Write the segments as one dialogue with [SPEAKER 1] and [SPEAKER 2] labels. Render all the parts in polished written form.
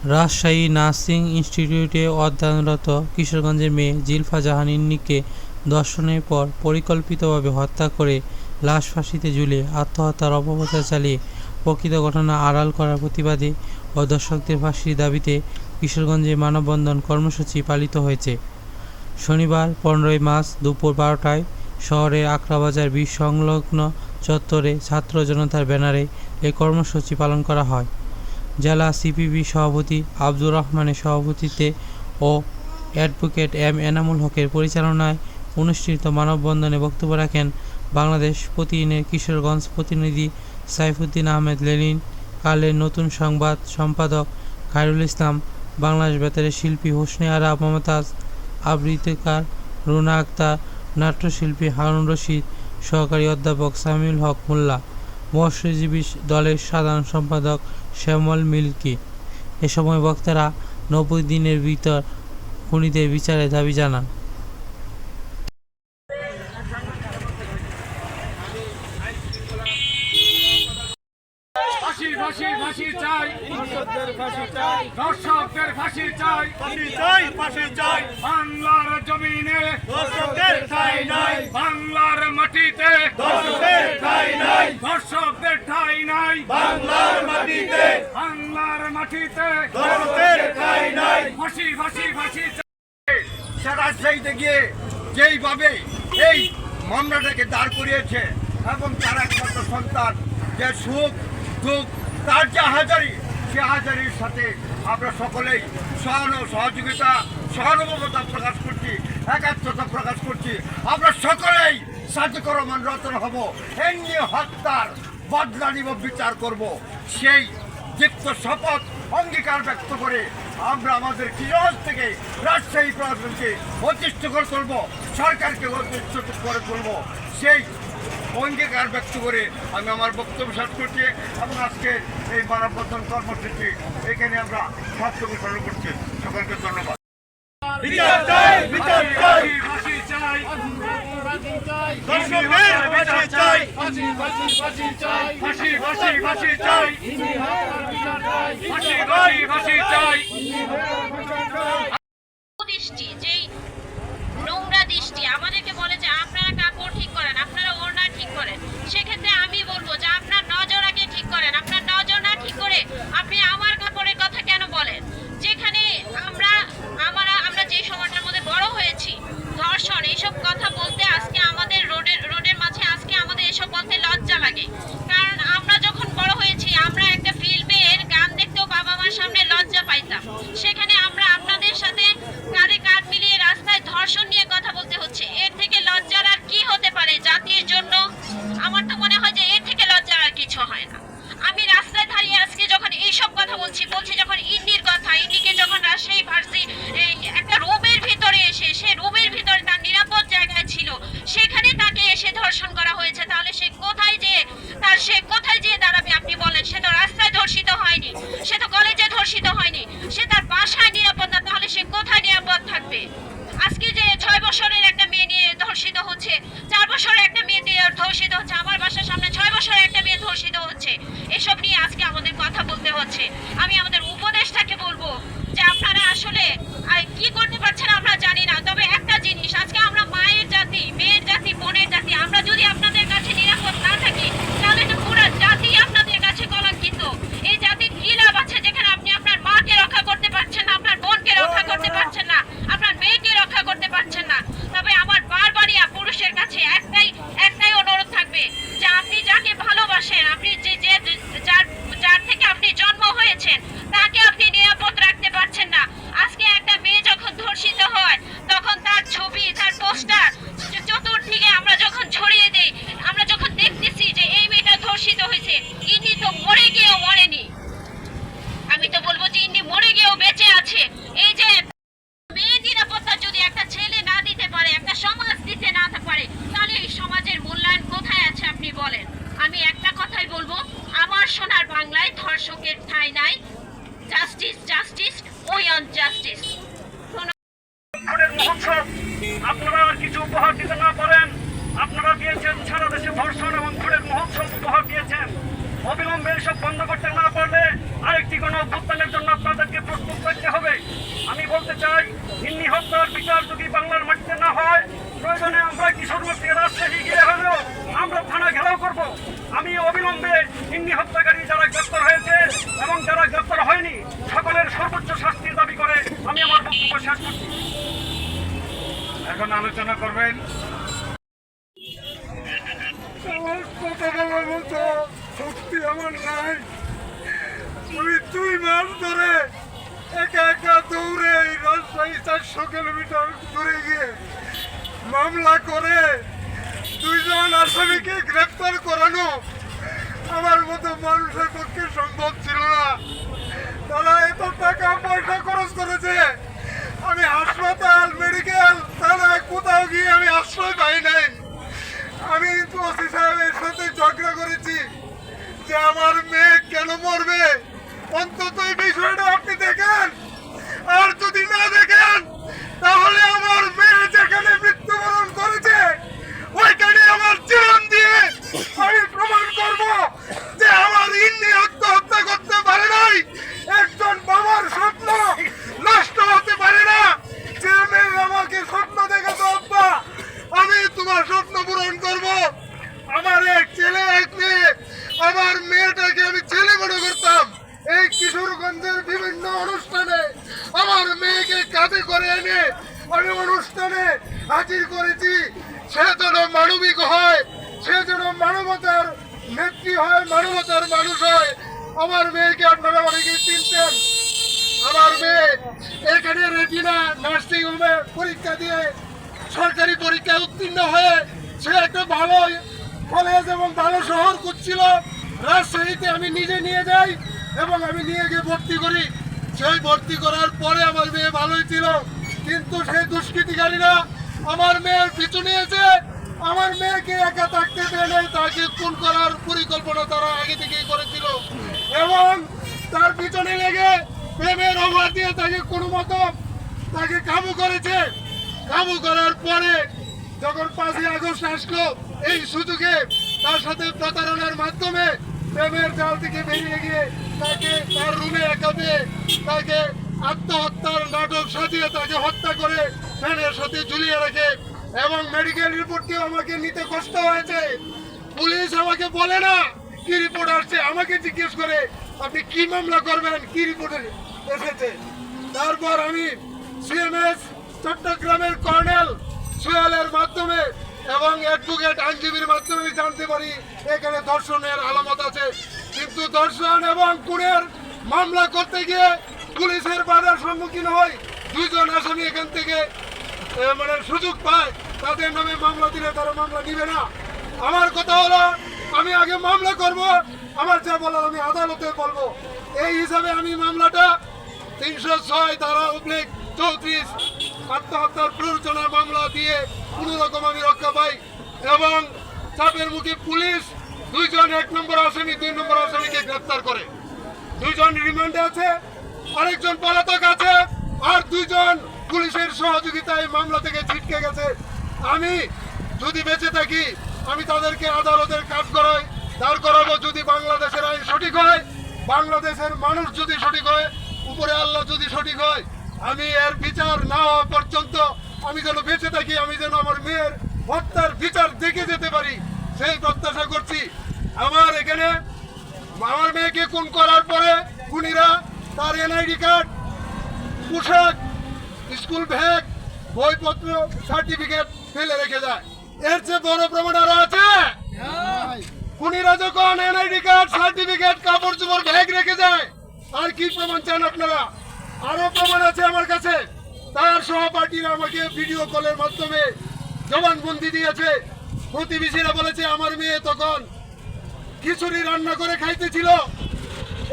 [SPEAKER 1] Rajshahi nursing ইনস্টিটিউটে অধ্যয়নরত কিশোরগঞ্জের মেয়ে জিলফা জাহান ইন্নিকে ধর্ষণের পর পরিকল্পিতভাবে হত্যা করে লাশ ফাঁসিতে ঝুলিয়ে আত্মহত্যার অপপ্রচার চালিয়ে প্রকৃত ঘটনা আড়াল করার প্রতিবাদে ও দর্শকদের ফাঁসির দাবিতে কিশোরগঞ্জে মানববন্ধন কর্মসূচি পালিত হয়েছে। শনিবার 15 মার্চ দুপুর 12টায় শহরের আকরাবাজার ব্রিজ সংলগ্ন চত্বরে ছাত্র জনতার ব্যানারে এ কর্মসূচি পালন করা হয়। জেলা সিপিবি সভাপতি আব্দুর রহমানের সভাপতিত্বে ও অ্যাডভোকেট এম এনামুল হকের পরিচালনায় অনুষ্ঠিত মানববন্ধনে বক্তব্য রাখেন বাংলাদেশ প্রতিদিনের কিশোরগঞ্জ প্রতিনিধি সাইফুদ্দিন আহমেদ লেলিন, কালের নতুন সংবাদ সম্পাদক খায়রুল ইসলাম, বাংলাদেশ বেতারের শিল্পী হোসনে আরা মমতাজ, আবৃত্তিকার রুনা আক্তার, নাট্যশিল্পী হারুন রশিদ, সহকারী অধ্যাপক সামিউল হক মোল্লা, মৎস্যজীবী দলের সাধারণ সম্পাদক শ্যামল মিল্কি। এ সময় বক্তারা 90 দিনের ভিতর খুনিদের বিচারের দাবি জানান।
[SPEAKER 2] ফাঁসি চাই, দর্শকদের ফাঁসি চাই, ফাঁসি চাই। বাংলার জমিনে দর্শকদের ঠাঁই নাই, বাংলার মাটিতে দর্শকদের ঠাঁই নাই, দর্শকদের ঠাঁই নাই, বাংলার মাটিতে দর্শকদের ঠাঁই নাই। ফাঁসি চাই। রাজশাহীতে গিয়ে যেইভাবে এই মামলাটাকে দাঁড় করিয়েছে এবং তার একমাত্র সন্তান যে সুখ দুঃখ তার যে হাজারি, সে হাজারির সাথে আমরা সকলেই সহযোগিতা সহানুভূতা প্রকাশ করছি, একাত্মতা প্রকাশ করছি। আমরা সকলেই সাদিকুর রহমান রতন হব, এমনি হত্যার বদলা নিব, বিচার করব। সেই দীপ্ত শপথ অঙ্গীকার ব্যক্ত করে আমরা আমাদের কিশোরগঞ্জ থেকে রাজশাহী প্রশাসনকে অতিষ্ঠ করে তুলব, সরকারকে অতিষ্ঠ করে তুলব। সেই অঙ্গীকার ব্যক্ত করে আমি আমার বক্তব্য শেষ করছি এবং আজকে এই মানববন্ধন কর্মসূচি এখানে আমরা বক্তব্য শুরু করছি। সকলকে ধন্যবাদ। বিচার চাই, বিচার চাই, ফাঁসি চাই, দর্শকদের ফাঁসি চাই, ফাঁসি চাই, ফাঁসি চাই, ফাঁসি চাই।
[SPEAKER 3] দৃষ্টি যেই নোংরা দৃষ্টি আমাদেরকে বলে যে আপনারা কাপড় ঠিক করেন, আপনারা ওড়না ঠিক করেন, সেক্ষেত্রে আমি বলবো যে আপনার নজর আগে ঠিক করেন। আপনার নজর না ঠিক করে আপনি আমার কাপড়ের কথা কেন বলেন? যেখানে আমরা যে সময়টার মধ্যে বড় হয়েছি, ধর্ষণ এইসব কথা বলতে আজকে আমাদের রোডের মাঝে আজকে আমাদের এসব বলতে লজ্জা লাগে। কারণ আমরা যখন বড় হয়েছি আমরা একটা ফিল্মের গান দেখতেও বাবা মার সামনে লজ্জা পাইতাম। সেখানে আমরা আপনাদের সাথে কাঁধে কাঁধ মিলিয়ে রাস্তায় ধর্ষণ নিয়ে কথা বলতে হচ্ছে। এর থেকে লজ্জার আর কি হতে পারে জাতির জন্য? আমার তো মনে হয় যে এর থেকে লজ্জার আর কিছু হয় না। আমি রাস্তায় দাঁড়িয়ে আজকে যখন এইসব কথা বলছি যখন ইন্দির কথা, ইন্দিকে যখন রাজশাহী ভার্সি একটা রুমের ভিতরে এসে, সে রুমের ভিতরে তার নিরাপদ জায়গায় ছিল, সেখানে তাকে এসে ধর্ষণ করা হয়েছে, তাহলে সে কোথায় যেয়ে দাঁড়াবে? আপনি বলেন। সে তো রাস্তায় ধর্ষিত হয়নি, সে তো কলেজে ধর্ষিত হয়নি, সে তার বাসায় নিরাপদ না, তাহলে সে কোথায় নিরাপদ থাকবে? আজকে যে 6 বছরের একটা মেয়ে নিয়ে ধর্ষিত হচ্ছে, 4 বছরের একটা মেয়ে দিয়ে ধর্ষিত হচ্ছে, আমার বাসার সামনে 6 বছরের একটা মেয়ে ধর্ষিত হচ্ছে। এসব নিয়ে আজকে আমাদের কথা বলতে হচ্ছে। আমি আমাদের উপদেষ্টাকে বলবো যে আপনারা আসলে কি করতে পারছেন আমরা জানি না, তবে একটা জিনিস, আজকে আমরা মায়ের জাতি, মেয়ের জাতি, বোনের জাতি, আমরা যদি আপনাদের কাছে নিরাপদ না থাকি তাহলে তো পুরো জাতি আপনাদের কাছে কলঙ্কিত। এই জাতির কি লাভ আছে যেখানে আপনি আপনার মাকে রক্ষা করতে পারছেন না, আপনার বোনকে রক্ষা করতে পারছেন না, আপনার মেয়েকে রক্ষা করতে পারছেন না? তবে আমার বারবারই পুরুষের কাছে একটাই অনুরোধ থাকবে যে আপনি যাকে ভালোবাসেন, আপনি যার থেকে আপনি জন্ম হয়েছেন, তাকে আপনি নিরাপদ রাখতে পারছেন না। আজকে একটা মেয়ে যখন ধর্ষিত হয় তখন তার ছবি, তার পোস্টার চতুর্দিকে আমরা যখন ছড়িয়ে দেই, আমরা যখন দেখতেছি যে এই মেয়েটা ধর্ষিত হয়েছে, ইনি তো মরে গিয়েও মরেনি, আমি তো বলবো যে ইনি মরে গিয়েও বেঁচে আছে। এই যে মেয়ে নিরাপত্তা যদি একটা ছেলে না দিতে পারে, একটা সমাজ দিতে না পারে, তাহলে এই সমাজের মূল্যায়ন কোথায় আছে আপনি বলেন? আমি একটা কথাই বলবো, আমার সোনার বাংলায় ধর্ষকের ঠাঁই নাই। জাস্টিস, জাস্টিস, ওই অন জাস্টিস।
[SPEAKER 2] আপনারা কিছু উপহার দিতে না পারেন, আপনারা দিয়েছেন সারা দেশে ধর্ষণ এবং খুনের মহোৎসব উপহার দিয়েছেন। অবিলম্বে এসব বন্ধ করতে না পারলে আরেকটি কোনো অভ্যুত্থানের জন্য আপনাদেরকে আলোচনা করবেন।
[SPEAKER 4] আমার কথা বলার মতো শক্তি আমার নাই। আমি 2 মাস ধরে একা একা দৌড়ে এই রাজশাহী 400 কিলোমিটার দূরে গিয়ে মামলা করে 2 জন আসামিকে গ্রেফতার করানো আমার মতো মানুষের পক্ষে সম্ভব ছিল না। তারা এত টাকা পয়সা খরচ করেছে, আমি হাসপাতাল মেডিকেল তারা কোথাও গিয়ে আমি আশ্রয় পাই নাই। আমি ওসি সাহেবের সাথে ঝগড়া করেছি যে আমার মেয়ে কেন মরবে, অন্তত এই বিষয়টা আপনি দেখেন, আর যদি না দেখেন তাহলে আমার মেয়ে যেখানে মৃত্যুবরণ করেছে ওইখানে আমার জীবন দিয়ে আমি প্রমাণ করব যে আমার ইন্নি আত্মহত্যা করতে পারে নাই। একজন বাবার স্বপ্ন নষ্ট হতে পারে না। যে মেয়ে আমাকে স্বপ্ন দেখাতো, আব্বা আমি তোমার স্বপ্ন পূরণ করব, আমার এক ছেলে এক মেয়ে, আমার মেয়েটাকে আমি ছেলে মনে করতাম। এই কিশোরগঞ্জের বিভিন্ন অনুষ্ঠানে আমার মেয়েকে কাঁধে করে এনে আমি অনুষ্ঠানে হাজির করেছি। সে যেন মানবিক হয়, সে যেন মানবতার নেত্রী হয়, মানবতার মানুষ হয়। আমার মেয়েকে আপনারা অনেকেই চিনতেন। আমার মেয়ে এখানে রেটিনা নার্সিং হোমে পরীক্ষা দিয়ে সরকারি পরীক্ষায় উত্তীর্ণ হয়ে সে একটা ভালো কলেজ এবং ভালো শহর খুঁজছিল। রাজশাহীতে আমি নিজে নিয়ে যাই এবং আমি নিয়ে গিয়ে ভর্তি করি। সেই ভর্তি করার পরে আমার মেয়ে ভালোই ছিল, কিন্তু সেই দুষ্কৃতিকারীরা আমার মেয়ের পিছু নিয়েছে। আমার মেয়েকে একা থাকতে দেয়, তাকে খুন করার পরিকল্পনা তারা আগে থেকেই করেছিল এবং তার পিছনে লেগে প্রেমের অভাব দিয়ে তাকে কোনো মতো তাকে কাবু করেছে। কাবু করার পরে যখন 5ই আগস্ট আসলো, এই সুযোগে তার সাথে প্রতারণার মাধ্যমে প্রেমের জাল থেকে বেরিয়ে গিয়ে তাকে তার রুমে একা পেয়ে তাকে আত্মহত্যার নাটক সাজিয়ে তাকে হত্যা করে ফ্যানের সাথে ঝুলিয়ে রাখে এবং মেডিকেল রিপোর্টটিও আমাকে নিতে কষ্ট হয়েছে। পুলিশ আমাকে বলে না কি রিপোর্ট আসছে, আমাকে জিজ্ঞেস করে আপনি কি মামলা করবেন, কি রিপোর্টে এসেছে। তারপর আমি সিএমএস চট্টগ্রামের কর্নেল সোহেলের মাধ্যমে এবং অ্যাডভোকেট আইনজীবীর মাধ্যমে জানতে পারি এখানে ধর্ষণের আলামত আছে। কিন্তু ধর্ষণ এবং খুনের মামলা করতে গিয়ে পুলিশের বাধার সম্মুখীন হয়। 2 জন আসামি এখান থেকে সুযোগ পায়, তাদের নামে মামলা দিলে তারা মামলা নিবে না। আমার কথা হলো আমি আগে মামলা করব, আমার যা বলার আমি আদালতে বলবো। এই হিসাবে আমি মামলাটা 306 ধারা / 34 আত্মহত্যার প্ররোচনা মামলা দিয়ে কোনো রকম আমি রক্ষা পাই এবং চাপের মুখে পুলিশ 2 জন 1 নম্বর আসামি 2 নম্বর আসামিকে গ্রেফতার করে। 2 জন রিমান্ডে আছে, আরেকজন পলাতক আছে, আর 2 জন পুলিশের সহযোগিতায় মামলা থেকে ছিটকে গেছে। আমি যদি বেঁচে থাকি আমি তাদেরকে আদালতের কাজ করাই দাঁড় করাবো। যদি বাংলাদেশের আইন সঠিক হয়, বাংলাদেশের মানুষ যদি সঠিক হয়, উপরে আল্লাহ যদি সঠিক হয়, আমি এর বিচার না হওয়া পর্যন্ত আমি যেন বেঁচে থাকি, আমি যেন আমার মেয়ের হত্যার বিচার দেখে যেতে পারি সেই প্রত্যাশা করছি। আমার এখানে আমার মেয়েকে খুন করার পরে খুনিরা তার এনআইডি কার্ড, পোশাক, স্কুল ব্যাগ, বইপত্র, সার্টিফিকেট ফেলে রেখে যায়। এর চেয়ে বড় প্রমাণ আরো আছে? খুনিরা যখন এনআইডি কার্ড, সার্টিফিকেট, কাপড় চোপড়, ব্যাগ রেখে যায়, আর কি প্রমাণ চান আপনারা? আরো প্রমাণ আছে আমার কাছে। তার সহপাঠীরা আমাকে ভিডিও কলের মাধ্যমে জবানবন্দি দিয়েছে। প্রতিবেশীরা বলেছে আমার মেয়ে তখন খিচুড়ি রান্না করে খাইতেছিল,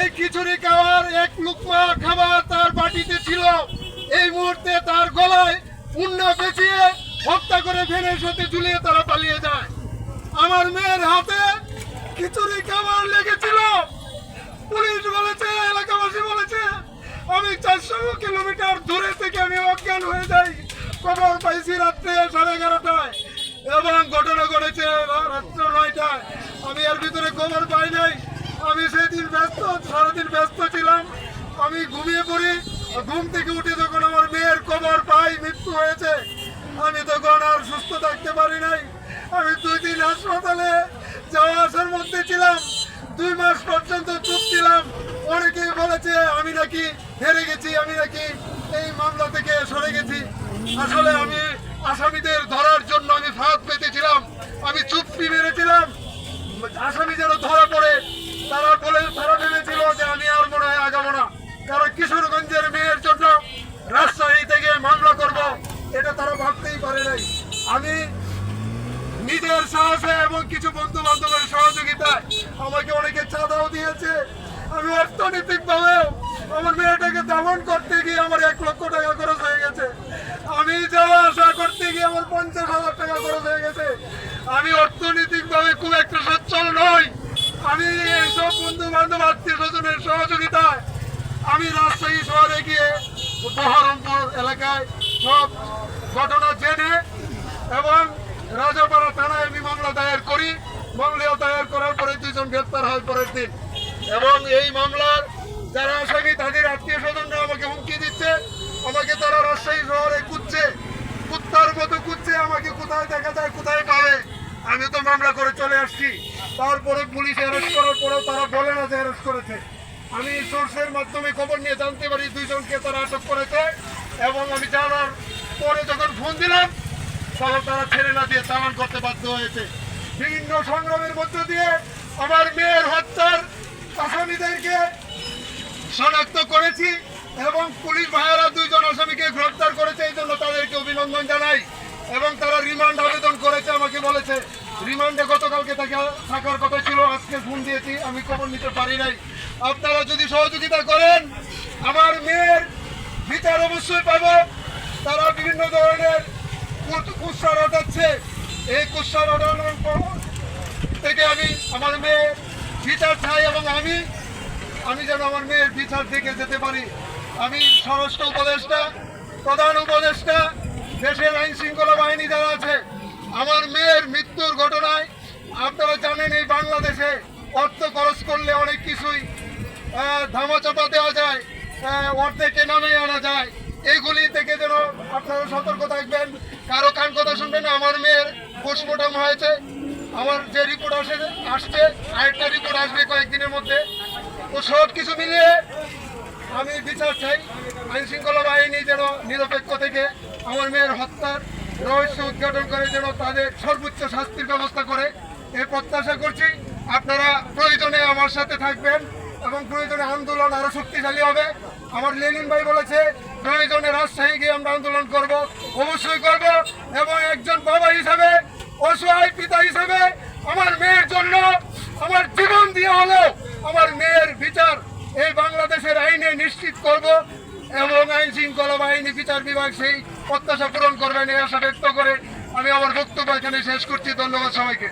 [SPEAKER 4] এই খিচুড়ি খাওয়ার 1 লুকমা খাবার তার বাটিতে ছিল। এই মুহূর্তে তার গলায় উন্না পেঁচিয়ে হত্যা করে ভ্যানের সাথে ঝুলিয়ে তারা পালিয়ে যায়। আমার মেয়ের হাতে খিচুড়ি খাবার লেগেছিল। পুলিশ বলেছে, এলাকাবাসী বলেছে আমি 400 কিলোমিটার দূরে থেকে আমি অজ্ঞান হয়ে যাই। খবর পাইছি রাত্রে 11:30টায় এবং ঘটনা ঘটেছে রাত্র 9টায়। আমি এর ভিতরে খবর পাই নাই। আমি সেদিন সারাদিন ব্যস্ত ছিলাম। আমি ঘুমিয়ে পড়ি। ঘুম থেকে উঠে যখন আমার মেয়ের খবর পাই মৃত্যু হয়েছে, আমি তখন আর সুস্থ থাকতে পারি নাই। আমি 2 দিন হাসপাতালে যাওয়া আসার মধ্যে ছিলাম। 2 মাস পর্যন্ত চুপ ছিলাম। অনেকেই বলেছে আমি নাকি হেরে গেছি, আমি নাকি এই মামলা থেকে সরে গেছি। আসলে আমি আসামিদের ধরার জন্য আমি ফাঁদ পেতেছিলাম, আমি চুপ্পি মেরেছিলাম। আসামি যেন ধরা পড়ে, তারা ভেবেছিল যে আমি আর মনে হয় আগাবো না, কারণ কিশোরগঞ্জের মেয়ের জন্য রাজশাহী থেকে মামলা করব, এটা তারা ভাবতেই পারে নাই। আমি নিজের সাহসে এবং কিছু বন্ধু বান্ধবের সহযোগিতায়, আমাকে অনেকে চাঁদাও দিয়েছে। আমি অর্থনৈতিক ভাবেও আমার মেয়েটাকে দমন করতে গিয়ে আমার 1 লক্ষ টাকা খরচ হয়ে গেছে। আমি যাওয়া আসা করতে গিয়ে আমার 50,000 টাকা খরচ হয়ে গেছে। আমি অর্থনৈতিক ভাবে খুব একটা সচ্ছল নই। আমি এইসব বন্ধু বান্ধব আত্মীয় স্বজনের সহযোগিতায় আমি রাজশাহী শহরে গিয়ে বহরমপুর এলাকায় সব ঘটনা জেনে এবং রাজাপাড়া থানায় আমি মামলা দায়ের করি। মামলা দায়ের করার পরে 2 জন গ্রেপ্তার হয় পরের দিন। এবং এই মামলার যারা আসামি তাদের আত্মীয় স্বজনরা আমাকে হুমকি দিচ্ছে, আমাকে তারা রাজশাহী শহরে কুদছে, কুত্তার মতো কুদছে, আমাকে কোথায় দেখা যায় কোথায় পাবে। আমি তো মামলা করে চলে আসছি, তারপরে পুলিশ অ্যারেস্ট করার পরেও তারা বলে না যে অ্যারেস্ট করেছে। আমি সোর্সের মাধ্যমে খবর নিয়ে জানতে পারি 2 জনকে তারা আটক করেছে। এবং আমি জানার পরে যখন ফোন দিলাম তখন তারা ছেড়ে না দিয়ে চালান করতে বাধ্য হয়েছে। বিভিন্ন সংগ্রামের মধ্য দিয়ে আমার মেয়ের হত্যার আসামিদেরকে শনাক্ত করেছি এবং পুলিশ ভাইয়েরা 2 জন আসামিকে গ্রেফতার করেছে, এই জন্য তাদেরকে অভিনন্দন জানাই। এবং তারা রিমান্ড আবেদন করেছে, আমাকে বলেছে রিমান্ডে গতকালকে থাকার কথা ছিল, আজকে ফোন দিয়েছি, আমি খবর নিতে পারি নাই। আপনারা যদি সহযোগিতা করেন আমার মেয়ের বিচার অবশ্যই পাবো। তারা বিভিন্ন ধরনের কুৎসা রটাচ্ছে, এই কুৎসা রটানোর থেকে আমি আমার মেয়ের বিচার চাই এবং আমি যেন আমার মেয়ের বিচার দেখে যেতে পারি। আমি স্বরাষ্ট্র উপদেষ্টা, প্রধান উপদেষ্টা, দেশের আইন শৃঙ্খলা বাহিনী যারা আছে, আমার মেয়ের মৃত্যুর ঘটনায় আপনারা জানেন এই বাংলাদেশে অর্থ খরচ করলে অনেক কিছুই ধামাচাপা দেওয়া যায়, অর্ধেকে নামিয়ে আনা যায়। এইগুলি থেকে যেন আপনারা সতর্ক থাকবেন, কারো কান কথা শুনবেন। আমার মেয়ের পোস্টমর্টম হয়েছে, আমার যে রিপোর্ট আসছে আরেকটা রিপোর্ট আসবে কয়েকদিনের মধ্যে। তো সব কিছু মিলিয়ে আমি বিচার চাই, আইন শৃঙ্খলা বাহিনী যেন নিরপেক্ষ থেকে আমার মেয়ের হত্যার রহস্য উদ্ঘাটন করে যেন তাদের সর্বোচ্চ শাস্তির ব্যবস্থা করে, এ প্রত্যাশা করছি। আপনারা প্রয়োজনে আমার সাথে থাকবেন এবং প্রয়োজনে আন্দোলন আরো শক্তিশালী হবে। আমার লেনিন ভাই বলেছে প্রয়োজনে রাজশাহী গিয়ে আমরা আন্দোলন করব, অবশ্যই করব। এবং একজন বাবা হিসাবে, অসহায় পিতা হিসাবে আমার মেয়ের জন্য আমার জীবন দিয়ে হলেও আমার মেয়ের বিচার এই বাংলাদেশের আইনে নিশ্চিত করব এবং আইন শৃঙ্খলা বাহিনী বিচার বিভাগ সেই প্রত্যাশা পূরণ করবেন এই আশা ব্যক্ত করে আমি আমার বক্তব্য এখানে শেষ করছি। ধন্যবাদ সবাইকে।